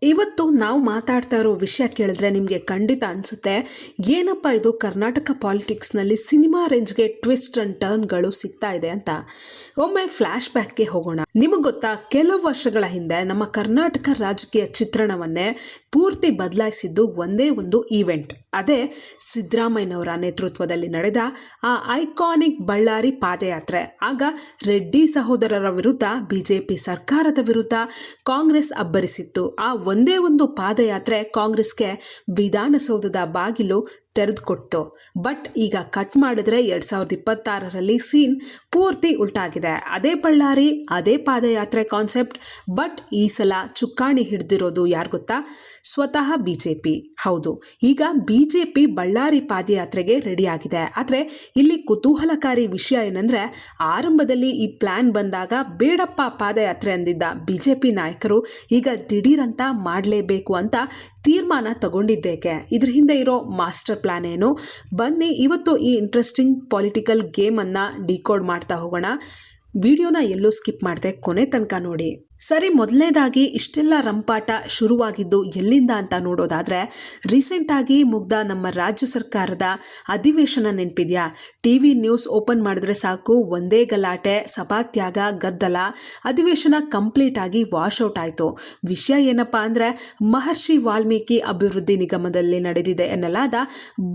ಇವತ್ತು ನಾವು ಮಾತಾಡ್ತಾ ಇರೋ ವಿಷಯ ಕೇಳಿದ್ರೆ ನಿಮಗೆ ಖಂಡಿತ ಅನಿಸುತ್ತೆ, ಏನಪ್ಪ ಇದು ಕರ್ನಾಟಕ ಪಾಲಿಟಿಕ್ಸ್ನಲ್ಲಿ ಸಿನಿಮಾ ರೇಂಜ್ಗೆ ಟ್ವಿಸ್ಟ್ ಅಂಡ್ ಟರ್ನ್ಗಳು ಸಿಗ್ತಾ ಇದೆ ಅಂತ. ಒಮ್ಮೆ ಫ್ಲ್ಯಾಶ್ ಬ್ಯಾಕ್ಗೆ ಹೋಗೋಣ. ನಿಮಗೆ ಗೊತ್ತಾ, ಕೆಲವು ವರ್ಷಗಳ ಹಿಂದೆ ನಮ್ಮ ಕರ್ನಾಟಕ ರಾಜಕೀಯ ಚಿತ್ರಣವನ್ನೇ ಪೂರ್ತಿ ಬದಲಾಯಿಸಿದ್ದು ಒಂದೇ ಒಂದು ಈವೆಂಟ್. ಅದೇ ಸಿದ್ದರಾಮಯ್ಯನವರ ನೇತೃತ್ವದಲ್ಲಿ ನಡೆದ ಆ ಐಕಾನಿಕ್ ಬಳ್ಳಾರಿ ಪಾದಯಾತ್ರೆ. ಆಗ ರೆಡ್ಡಿ ಸಹೋದರರ ವಿರುದ್ಧ ಬಿಜೆಪಿ ಸರ್ಕಾರದ ವಿರುದ್ಧ ಕಾಂಗ್ರೆಸ್ ಅಬ್ಬರಿಸಿತ್ತು. ಆ ಒಂದೇ ಒಂದು ಪಾದಯಾತ್ರೆ ಕಾಂಗ್ರೆಸ್ಗೆ ವಿಧಾನಸೌಧದ ಬಾಗಿಲು ತೆರೆದುಕೊಡ್ತು. ಬಟ್ ಈಗ ಕಟ್ ಮಾಡಿದ್ರೆ 2026ರಲ್ಲಿ ಸೀನ್ ಪೂರ್ತಿ ಉಲ್ಟಾಗಿದೆ. ಅದೇ ಬಳ್ಳಾರಿ, ಅದೇ ಪಾದಯಾತ್ರೆ ಕಾನ್ಸೆಪ್ಟ್. ಬಟ್ ಈ ಸಲ ಚುಕ್ಕಾಣಿ ಹಿಡಿದಿರೋದು ಯಾರು ಗೊತ್ತಾ? ಸ್ವತಃ ಬಿಜೆಪಿ. ಹೌದು, ಈಗ ಬಿಜೆಪಿ ಬಳ್ಳಾರಿ ಪಾದಯಾತ್ರೆಗೆ ರೆಡಿಯಾಗಿದೆ. ಆದರೆ ಇಲ್ಲಿ ಕುತೂಹಲಕಾರಿ ವಿಷಯ ಏನಂದ್ರೆ, ಆರಂಭದಲ್ಲಿ ಈ ಪ್ಲಾನ್ ಬಂದಾಗ ಬೇಡಪ್ಪ ಪಾದಯಾತ್ರೆ ಅಂದಿದ್ದ ಬಿಜೆಪಿ ನಾಯಕರು ಈಗ ದಿಢೀರಂತ ಮಾಡಲೇಬೇಕು ಅಂತ ತೀರ್ಮಾನ ತಗೊಂಡಿದ್ದೇಕೆ? ಇದ್ರ ಹಿಂದೆ ಇರೋ ಮಾಸ್ಟರ್ ಪ್ಲಾನ್ ಏನು? ಬನ್ನಿ ಇವತ್ತು ಈ ಇಂಟ್ರೆಸ್ಟಿಂಗ್ ಪೊಲಿಟಿಕಲ್ ಗೇಮನ್ನು ಡಿಕೋಡ್ ಮಾಡ್ತಾ ಹೋಗೋಣ. ವಿಡಿಯೋನ ಎಲ್ಲೂ ಸ್ಕಿಪ್ ಮಾಡದೆ ಕೊನೆ ತನಕ ನೋಡಿ. ಸರಿ, ಮೊದಲನೇದಾಗಿ ಇಷ್ಟೆಲ್ಲ ರಂಪಾಟ ಶುರುವಾಗಿದ್ದು ಎಲ್ಲಿಂದ ಅಂತ ನೋಡೋದಾದ್ರೆ, ರೀಸೆಂಟಾಗಿ ಮುಗ್ದ ನಮ್ಮ ರಾಜ್ಯ ಸರ್ಕಾರದ ಅಧಿವೇಶನ ನೆನಪಿದೆಯಾ? ಟಿವಿ ನ್ಯೂಸ್ ಓಪನ್ ಮಾಡಿದ್ರೆ ಸಾಕು, ಒಂದೇ ಗಲಾಟೆ, ಸಭಾತ್ಯಾಗ, ಗದ್ದಲ. ಅಧಿವೇಶನ ಕಂಪ್ಲೀಟ್ ಆಗಿ ವಾಶ್ಔಟ್ ಆಯಿತು. ವಿಷಯ ಏನಪ್ಪಾ ಅಂದರೆ, ಮಹರ್ಷಿ ವಾಲ್ಮೀಕಿ ಅಭಿವೃದ್ಧಿ ನಿಗಮದಲ್ಲಿ ನಡೆದಿದೆ ಎನ್ನಲಾದ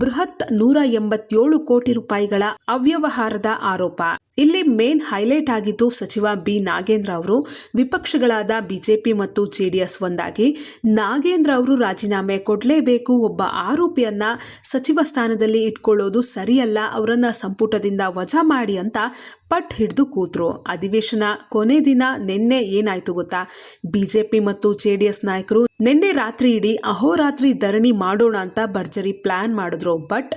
ಬೃಹತ್ 187 ಕೋಟಿ ರೂಪಾಯಿಗಳ ಅವ್ಯವಹಾರದ ಆರೋಪ. ಇಲ್ಲಿ ಮೇನ್ ಹೈಲೈಟ್ ಆಗಿದ್ದು ಸಚಿವ ಬಿ ನಾಗೇಂದ್ರ ಅವರು. ವಿಪಕ್ಷಗಳಾದ ಬಿಜೆಪಿ ಮತ್ತು ಜೆಡಿಎಸ್ ಒಂದಾಗಿ ನಾಗೇಂದ್ರ ಅವರು ರಾಜೀನಾಮೆ ಕೊಡಲೇಬೇಕು, ಒಬ್ಬ ಆರೋಪಿಯನ್ನ ಸಚಿವ ಸ್ಥಾನದಲ್ಲಿ ಇಟ್ಕೊಳ್ಳೋದು ಸರಿಯಲ್ಲ, ಅವರನ್ನ ಸಂಪುಟದಿಂದ ವಜಾ ಮಾಡಿ ಅಂತ ಪಟ್ ಹಿಡಿದು ಕೂತ್ರು. ಅಧಿವೇಶನ ಕೊನೆ ದಿನ ನಿನ್ನೆ ಏನಾಯ್ತು ಗೊತ್ತಾ? ಬಿಜೆಪಿ ಮತ್ತು ಜೆಡಿಎಸ್ ನಾಯಕರು ನಿನ್ನೆ ರಾತ್ರಿ ಇಡೀ ಅಹೋರಾತ್ರಿ ಧರಣಿ ಮಾಡೋಣ ಅಂತ ಭರ್ಜರಿ ಪ್ಲಾನ್ ಮಾಡಿದ್ರು. ಬಟ್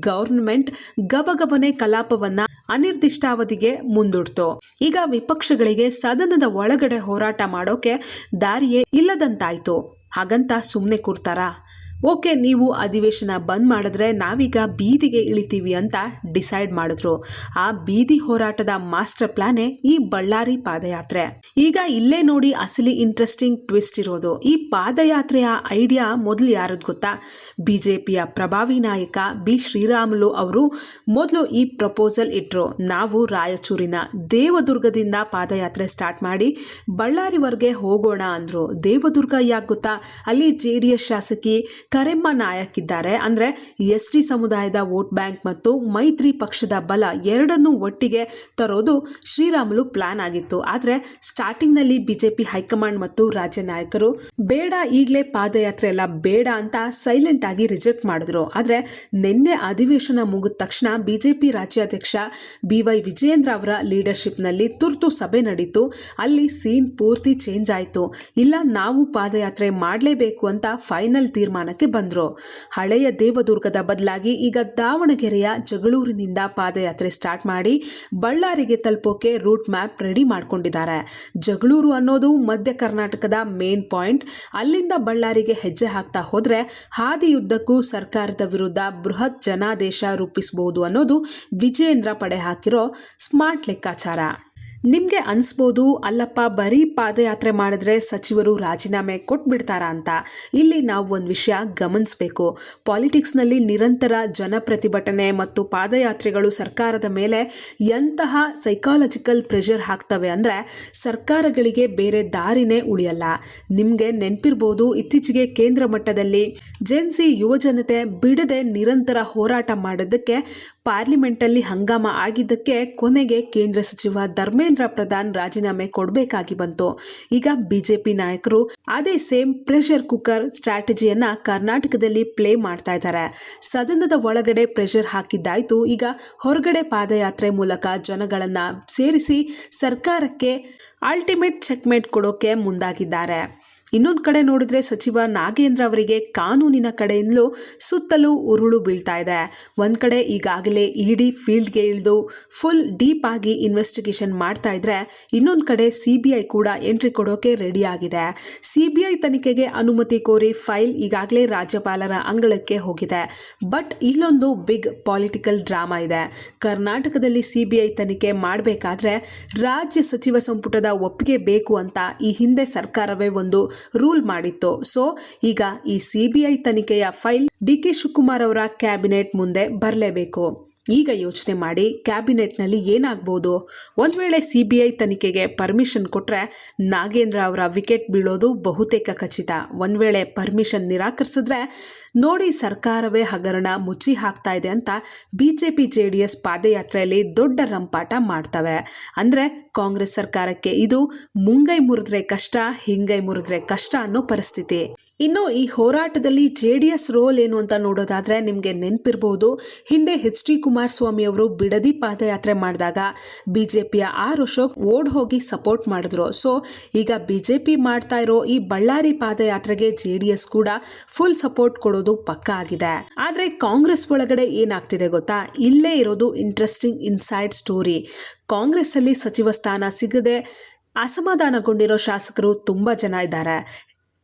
ಗವರ್ನಮೆಂಟ್ ಗಬಗಬನೆ ಕಲಾಪವನ್ನ ಅನಿರ್ದಿಷ್ಟಾವಧಿಗೆ ಮುಂದೂಡ್ತು. ಈಗ ವಿಪಕ್ಷಗಳಿಗೆ ಸದನದ ಒಳಗಡೆ ಹೋರಾಟ ಮಾಡೋಕೆ ದಾರಿಯೇ ಇಲ್ಲದಂತಾಯ್ತು. ಹಾಗಂತ ಸುಮ್ಮನೆ ಕೂರ್ತಾರಾ? ಓಕೆ, ನೀವು ಅಧಿವೇಶನ ಬಂದ್ ಮಾಡಿದ್ರೆ ನಾವೀಗ ಬೀದಿಗೆ ಇಳಿತೀವಿ ಅಂತ ಡಿಸೈಡ್ ಮಾಡಿದ್ರು. ಆ ಬೀದಿ ಹೋರಾಟದ ಮಾಸ್ಟರ್ ಪ್ಲಾನೇ ಈ ಬಳ್ಳಾರಿ ಪಾದಯಾತ್ರೆ. ಈಗ ಇಲ್ಲೇ ನೋಡಿ ಅಸಲಿ ಇಂಟ್ರೆಸ್ಟಿಂಗ್ ಟ್ವಿಸ್ಟ್ ಇರೋದು. ಈ ಪಾದಯಾತ್ರೆಯ ಐಡಿಯಾ ಮೊದಲು ಯಾರದ್ದು ಗೊತ್ತಾ? ಬಿಜೆಪಿಯ ಪ್ರಭಾವಿ ನಾಯಕ ಬಿ ಶ್ರೀರಾಮುಲು ಅವರು ಮೊದಲು ಈ ಪ್ರಪೋಸಲ್ ಇಟ್ರು. ನಾವು ರಾಯಚೂರಿನ ದೇವದುರ್ಗದಿಂದ ಪಾದಯಾತ್ರೆ ಸ್ಟಾರ್ಟ್ ಮಾಡಿ ಬಳ್ಳಾರಿವರೆಗೆ ಹೋಗೋಣ ಅಂದ್ರು. ದೇವದುರ್ಗ ಯಾಕೆ ಗೊತ್ತಾ? ಅಲ್ಲಿ ಜೆಡಿಎಸ್ ಶಾಸಕಿ ಕರೆಮ್ಮ ನಾಯಕ್ ಇದ್ದಾರೆ. ಅಂದ್ರೆ ಎಸ್ಟಿ ಸಮುದಾಯದ ವೋಟ್ ಬ್ಯಾಂಕ್ ಮತ್ತು ಮೈತ್ರಿ ಪಕ್ಷದ ಬಲ ಎರಡನ್ನೂ ಒಟ್ಟಿಗೆ ತರೋದು ಶ್ರೀರಾಮುಲು ಪ್ಲಾನ್ ಆಗಿತ್ತು. ಆದ್ರೆ ಸ್ಟಾರ್ಟಿಂಗ್ ನಲ್ಲಿ ಬಿಜೆಪಿ ಹೈಕಮಾಂಡ್ ಮತ್ತು ರಾಜ್ಯ ನಾಯಕರು ಬೇಡ, ಈಗಲೇ ಪಾದಯಾತ್ರೆ ಎಲ್ಲ ಬೇಡ ಅಂತ ಸೈಲೆಂಟ್ ಆಗಿ ರಿಜೆಕ್ಟ್ ಮಾಡಿದ್ರು. ಆದ್ರೆ ನಿನ್ನೆ ಅಧಿವೇಶನ ಮುಗಿದ ತಕ್ಷಣ ಬಿಜೆಪಿ ರಾಜ್ಯಾಧ್ಯಕ್ಷ BY ವಿಜಯೇಂದ್ರ ಅವರ ಲೀಡರ್ಶಿಪ್ ನಲ್ಲಿ ತುರ್ತು ಸಭೆ ನಡೀತು. ಅಲ್ಲಿ ಸೀನ್ ಪೂರ್ತಿ ಚೇಂಜ್ ಆಯ್ತು. ಇಲ್ಲ, ನಾವು ಪಾದಯಾತ್ರೆ ಮಾಡಲೇಬೇಕು ಅಂತ ಫೈನಲ್ ತೀರ್ಮಾನಕ್ಕೆ ಬಂದ್ರು. ಹಳೆಯ ದೇವದುರ್ಗದ ಬದಲಾಗಿ ಈಗ ದಾವಣಗೆರೆಯ ಜಗಳೂರಿನಿಂದ ಪಾದಯಾತ್ರೆ ಸ್ಟಾರ್ಟ್ ಮಾಡಿ ಬಳ್ಳಾರಿಗೆ ತಲುಪೋಕೆ ರೂಟ್ ಮ್ಯಾಪ್ ರೆಡಿ ಮಾಡ್ಕೊಂಡಿದ್ದಾರೆ. ಜಗಳೂರು ಅನ್ನೋದು ಮಧ್ಯ ಕರ್ನಾಟಕದ ಮೇನ್ ಪಾಯಿಂಟ್. ಅಲ್ಲಿಂದ ಬಳ್ಳಾರಿಗೆ ಹೆಜ್ಜೆ ಹಾಕ್ತಾ ಹೋದ್ರೆ ಹಾದಿಯುದ್ದಕ್ಕೂ ಸರ್ಕಾರದ ವಿರುದ್ಧ ಬೃಹತ್ ಜನಾದೇಶ ರೂಪಿಸಬಹುದು ಅನ್ನೋದು ವಿಜಯೇಂದ್ರ ಪಡೆ ಹಾಕಿರೋ ಸ್ಮಾರ್ಟ್ ಲೆಕ್ಕಾಚಾರ. ನಿಮಗೆ ಅನಿಸ್ಬೋದು, ಅಲ್ಲಪ್ಪ ಬರೀ ಪಾದಯಾತ್ರೆ ಮಾಡಿದ್ರೆ ಸಚಿವರು ರಾಜೀನಾಮೆ ಕೊಟ್ಬಿಡ್ತಾರಾ ಅಂತ. ಇಲ್ಲಿ ನಾವು ಒಂದು ವಿಷಯ ಗಮನಿಸಬೇಕು. ಪಾಲಿಟಿಕ್ಸ್ನಲ್ಲಿ ನಿರಂತರ ಜನಪ್ರತಿಭಟನೆ ಮತ್ತು ಪಾದಯಾತ್ರೆಗಳು ಸರ್ಕಾರದ ಮೇಲೆ ಎಂತಹ ಸೈಕಾಲಜಿಕಲ್ ಪ್ರೆಷರ್ ಹಾಕ್ತವೆ ಅಂದರೆ ಸರ್ಕಾರಗಳಿಗೆ ಬೇರೆ ದಾರಿನೇ ಉಳಿಯಲ್ಲ. ನಿಮಗೆ ನೆನಪಿರ್ಬೋದು, ಇತ್ತೀಚೆಗೆ ಕೇಂದ್ರ ಮಟ್ಟದಲ್ಲಿ ಜೆನ್ಸಿ ಯುವಜನತೆ ಬಿಡದೆ ನಿರಂತರ ಹೋರಾಟ ಮಾಡಿದ್ದಕ್ಕೆ ಪಾರ್ಲಿಮೆಂಟಲ್ಲಿ ಹಂಗಾಮ ಆಗಿದ್ದಕ್ಕೆ ಕೊನೆಗೆ ಕೇಂದ್ರ ಸಚಿವ ಧರ್ಮೇಂದ್ರ ಪ್ರಧಾನ್ ರಾಜೀನಾಮೆ ಕೊಡಬೇಕಾಗಿ ಬಂತು. ಈಗ ಬಿಜೆಪಿ ನಾಯಕರು ಅದೇ ಸೇಮ್ ಪ್ರೆಷರ್ ಕುಕ್ಕರ್ ಸ್ಟ್ರಾಟಜಿಯನ್ನ ಕರ್ನಾಟಕದಲ್ಲಿ ಪ್ಲೇ ಮಾಡ್ತಾ ಇದ್ದಾರೆ. ಸದನದ ಒಳಗಡೆ ಪ್ರೆಷರ್ ಹಾಕಿದ್ದಾಯ್ತು, ಈಗ ಹೊರಗಡೆ ಪಾದಯಾತ್ರೆ ಮೂಲಕ ಜನಗಳನ್ನ ಸೇರಿಸಿ ಸರ್ಕಾರಕ್ಕೆ ಅಲ್ಟಿಮೇಟ್ ಚೆಕ್ಮೇಟ್ ಕೊಡೋಕೆ ಮುಂದಾಗಿದ್ದಾರೆ. ಇನ್ನೊಂದು ಕಡೆ ನೋಡಿದ್ರೆ ಸಚಿವ ನಾಗೇಂದ್ರ ಅವರಿಗೆ ಕಾನೂನಿನ ಕಡೆಯಿಂದಲೂ ಸುತ್ತಲೂ ಉರುಳು ಬೀಳ್ತಾ ಇದೆ. ಒಂದು ಕಡೆ ಈಗಾಗಲೇ ಇಡಿ ಫೀಲ್ಡ್ಗೆ ಇಳಿದು ಫುಲ್ ಡೀಪ್ ಆಗಿ ಇನ್ವೆಸ್ಟಿಗೇಷನ್ ಮಾಡ್ತಾ ಇದ್ರೆ, ಇನ್ನೊಂದು ಕಡೆ CBI ಕೂಡ ಎಂಟ್ರಿ ಕೊಡೋಕೆ ರೆಡಿ ಆಗಿದೆ. CBI ತನಿಖೆಗೆ ಅನುಮತಿ ಕೋರಿ ಫೈಲ್ ಈಗಾಗಲೇ ರಾಜ್ಯಪಾಲರ ಅಂಗಳಕ್ಕೆ ಹೋಗಿದೆ. ಬಟ್ ಇಲ್ಲೊಂದು ಬಿಗ್ ಪೊಲಿಟಿಕಲ್ ಡ್ರಾಮಾ ಇದೆ. ಕರ್ನಾಟಕದಲ್ಲಿ CBI ತನಿಖೆ ಮಾಡಬೇಕಾದ್ರೆ ರಾಜ್ಯ ಸಚಿವ ಸಂಪುಟದ ಒಪ್ಪಿಗೆ ಬೇಕು ಅಂತ ಈ ಹಿಂದೆ ಸರ್ಕಾರವೇ ಒಂದು ರೂಲ್ ಮಾಡಿತ್ತು. ಸೊ ಈಗ ಈ CBI ತನಿಖೆಯ ಫೈಲ್ DK ಶಿವಕುಮಾರ್ ಅವರ ಕ್ಯಾಬಿನೆಟ್ ಮುಂದೆ ಬರಲೇಬೇಕು. ಈಗ ಯೋಚನೆ ಮಾಡಿ, ಕ್ಯಾಬಿನೆಟ್ನಲ್ಲಿ ಏನಾಗ್ಬೋದು? ಒಂದು ವೇಳೆ CBI ತನಿಖೆಗೆ ಪರ್ಮಿಷನ್ ಕೊಟ್ಟರೆ ನಾಗೇಂದ್ರ ಅವರ ವಿಕೆಟ್ ಬೀಳೋದು ಬಹುತೇಕ ಖಚಿತ. ಒಂದು ವೇಳೆ ಪರ್ಮಿಷನ್ ನಿರಾಕರಿಸಿದ್ರೆ ನೋಡಿ ಸರ್ಕಾರವೇ ಹಗರಣ ಮುಚ್ಚಿ ಹಾಕ್ತಾ ಇದೆ ಅಂತ BJP JDS ಪಾದಯಾತ್ರೆಯಲ್ಲಿ ದೊಡ್ಡ ರಂಪಾಟ ಮಾಡ್ತವೆ. ಅಂದರೆ ಕಾಂಗ್ರೆಸ್ ಸರ್ಕಾರಕ್ಕೆ ಇದು ಮುಂಗೈ ಮುರಿದ್ರೆ ಕಷ್ಟ, ಹಿಂಗೈ ಮುರಿದ್ರೆ ಕಷ್ಟ ಅನ್ನೋ ಪರಿಸ್ಥಿತಿ. ಇನ್ನು ಈ ಹೋರಾಟದಲ್ಲಿ JDS ರೋಲ್ ಏನು ಅಂತ ನೋಡೋದಾದ್ರೆ ನಿಮಗೆ ನೆನಪಿರ್ಬೋದು, ಹಿಂದೆ HD ಕುಮಾರಸ್ವಾಮಿ ಅವರು ಬಿಡದಿ ಪಾದಯಾತ್ರೆ ಮಾಡಿದಾಗ BJPಯ ಅಶೋಕ್ ಓಡ್ ಹೋಗಿ ಸಪೋರ್ಟ್ ಮಾಡಿದ್ರು. ಸೊ ಈಗ BJP ಮಾಡ್ತಾ ಇರೋ ಈ ಬಳ್ಳಾರಿ ಪಾದಯಾತ್ರೆಗೆ JDS ಕೂಡ ಫುಲ್ ಸಪೋರ್ಟ್ ಕೊಡೋದು ಪಕ್ಕಾ ಆಗಿದೆ. ಆದ್ರೆ ಕಾಂಗ್ರೆಸ್ ಒಳಗಡೆ ಏನಾಗ್ತಿದೆ ಗೊತ್ತಾ? ಇಲ್ಲೇ ಇರೋದು ಇಂಟ್ರೆಸ್ಟಿಂಗ್ ಇನ್ಸೈಡ್ ಸ್ಟೋರಿ. ಕಾಂಗ್ರೆಸ್ ಅಲ್ಲಿ ಸಚಿವ ಸ್ಥಾನ ಸಿಗದೆ ಅಸಮಾಧಾನಗೊಂಡಿರೋ ಶಾಸಕರು ತುಂಬಾ ಜನ ಇದ್ದಾರೆ.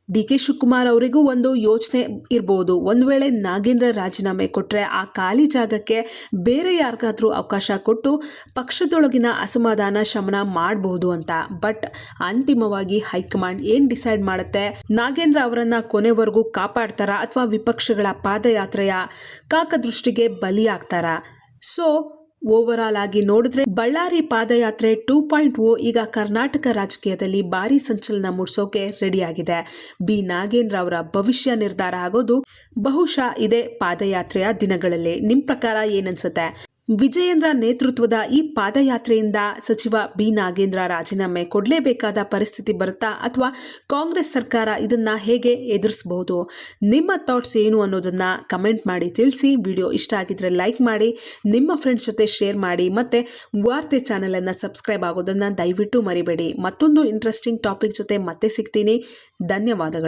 DK ಶಿವಕುಮಾರ್ ಅವರಿಗೂ ಒಂದು ಯೋಚನೆ ಇರ್ಬೋದು, ಒಂದು ವೇಳೆ ನಾಗೇಂದ್ರ ರಾಜೀನಾಮೆ ಕೊಟ್ಟರೆ ಆ ಖಾಲಿ ಜಾಗಕ್ಕೆ ಬೇರೆ ಯಾರಿಗಾದ್ರೂ ಅವಕಾಶ ಕೊಟ್ಟು ಪಕ್ಷದೊಳಗಿನ ಅಸಮಾಧಾನ ಶಮನ ಮಾಡಬಹುದು ಅಂತ. ಬಟ್ ಅಂತಿಮವಾಗಿ ಹೈಕಮಾಂಡ್ ಏನ್ ಡಿಸೈಡ್ ಮಾಡುತ್ತೆ? ನಾಗೇಂದ್ರ ಅವರನ್ನ ಕೊನೆವರೆಗೂ ಕಾಪಾಡ್ತಾರಾ ಅಥವಾ ವಿಪಕ್ಷಗಳ ಪಾದಯಾತ್ರೆಯ ಕಾಕದೃಷ್ಟಿಗೆ ಬಲಿಯಾಗ್ತಾರಾ? ಸೊ ಓವರಾಲ್ ಆಗಿ ನೋಡಿದ್ರೆ ಬಳ್ಳಾರಿ ಪಾದಯಾತ್ರೆ 2.0 ಈಗ ಕರ್ನಾಟಕ ರಾಜಕೀಯದಲ್ಲಿ ಭಾರಿ ಸಂಚಲನ ಮೂಡಿಸೋಕೆ ರೆಡಿಯಾಗಿದೆ. ನಾಗೇಂದ್ರ ಅವರ ಭವಿಷ್ಯ ನಿರ್ಧಾರ ಆಗೋದು ಬಹುಶಃ ಇದೇ ಪಾದಯಾತ್ರೆಯ ದಿನಗಳಲ್ಲಿ. ನಿಮ್ಮ ಪ್ರಕಾರ ಏನನ್ಸುತ್ತೆ? ವಿಜಯೇಂದ್ರ ನೇತೃತ್ವದ ಈ ಪಾದಯಾತ್ರೆಯಿಂದ ಸಚಿವ ನಾಗೇಂದ್ರ ರಾಜೀನಾಮೆ ಕೊಡಲೇಬೇಕಾದ ಪರಿಸ್ಥಿತಿ ಬರುತ್ತಾ ಅಥವಾ ಕಾಂಗ್ರೆಸ್ ಸರ್ಕಾರ ಇದನ್ನ ಹೇಗೆ ಎದುರಿಸಬಹುದು? ನಿಮ್ಮ ಥಾಟ್ಸ್ ಏನು ಅನ್ನೋದನ್ನ ಕಮೆಂಟ್ ಮಾಡಿ ತಿಳಿಸಿ. ವಿಡಿಯೋ ಇಷ್ಟ ಆಗಿದ್ರೆ ಲೈಕ್ ಮಾಡಿ, ನಿಮ್ಮ ಫ್ರೆಂಡ್ಸ್ ಜೊತೆ ಶೇರ್ ಮಾಡಿ, ಮತ್ತೆ ವಾರ್ತೆ ಚಾನೆಲ್ ಅನ್ನು ಸಬ್ಸ್ಕ್ರೈಬ್ ಆಗೋದನ್ನ ದಯವಿಟ್ಟು ಮರಿಬೇಡಿ. ಮತ್ತೊಂದು ಇಂಟ್ರೆಸ್ಟಿಂಗ್ ಟಾಪಿಕ್ ಜೊತೆ ಮತ್ತೆ ಸಿಗ್ತೀನಿ. ಧನ್ಯವಾದಗಳು.